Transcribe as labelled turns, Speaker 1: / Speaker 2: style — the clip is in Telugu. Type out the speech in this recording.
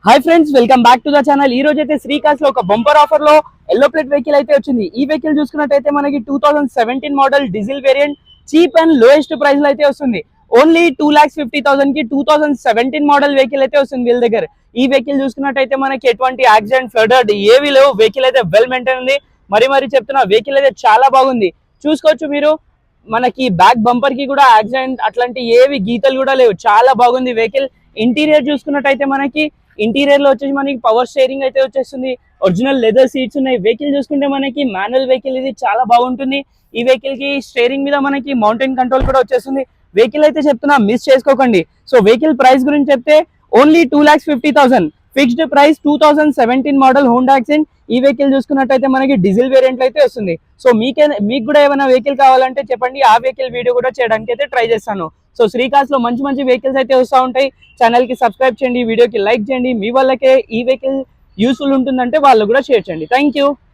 Speaker 1: Hi friends, welcome back to the channel. ఈ రోజు అయితే శ్రీకాంత్ లో ఒక బంపర్ ఆఫర్ లో ఎల్లో ప్లేట్ వెహికల్ అయితే వచ్చింది. ఈ వెహికల్ చూసుకున్నట్టయితే మనకి 2017 model diesel variant cheap and lowest price లో అయితే వస్తుంది. ఓన్లీ 2,50,000 కి 2017 మోడల్ వెహికల్ అయితే వస్తుంది వీళ్ళ దగ్గర. ఈ వెహికల్ చూసుకున్నట్టయితే మనకి ఎటువంటి యాక్సిడెంట్ ఫ్లడ్ ఏవి లేవు. వెహికల్ అయితే వెల్ మెయింటైన్ ఉంది. మరి చెప్తున్నా, వెహికల్ అయితే చాలా బాగుంది. చూసుకోవచ్చు మీరు. మనకి బ్యాక్ బంపర్ కి కూడా యాక్సిడెంట్ అట్లాంటి ఏవి గీతలు కూడా లేవు. చాలా బాగుంది వెహికల్. ఇంటీరియర్ చూసుకున్నట్టయితే మనకి ఇంటీరియర్ లో వచ్చేసి మనకి పవర్ స్టీరింగ్ అయితే వచ్చేస్తుంది. ఒరిజినల్ లెదర్ సీట్స్ ఉన్నాయి. వెహికల్ చూసుకుంటే మనకి మాన్యువల్ వెహికల్, ఇది చాలా బాగుంటుంది. ఈ వెహికల్ కి స్టీరింగ్ మీద మనకి మౌంటైన్ కంట్రోల్ కూడా వచ్చేస్తుంది. వెహికల్ అయితే చెప్తున్నా, మిస్ చేసుకోకండి. సో వెహికల్ ప్రైస్ గురించి చెప్తే only 2,50,000 fixed price. 2017 model Honda accent. ఈ వెహికల్ చూసుకున్నట్టయితే మనకి డీజిల్ వేరియంట్ అయితే వస్తుంది. సో మీకు కూడా ఏమైనా వెహికల్ కావాలంటే చెప్పండి, ఆ వెహికల్ వీడియో కూడా చేయడానికి అయితే ట్రై చేస్తాను. సో శ్రీకాంత్ లో మంచి మంచి వెహికల్స్ అయితే వస్తూ ఉంటాయి. ఛానల్ కి సబ్స్క్రైబ్ చేయండి, వీడియోకి లైక్ చేయండి. మీ వాళ్ళకే ఈ వెహికల్ యూస్ఫుల్ ఉంటుందంటే వాళ్ళు కూడా షేర్ చేయండి. Thank you.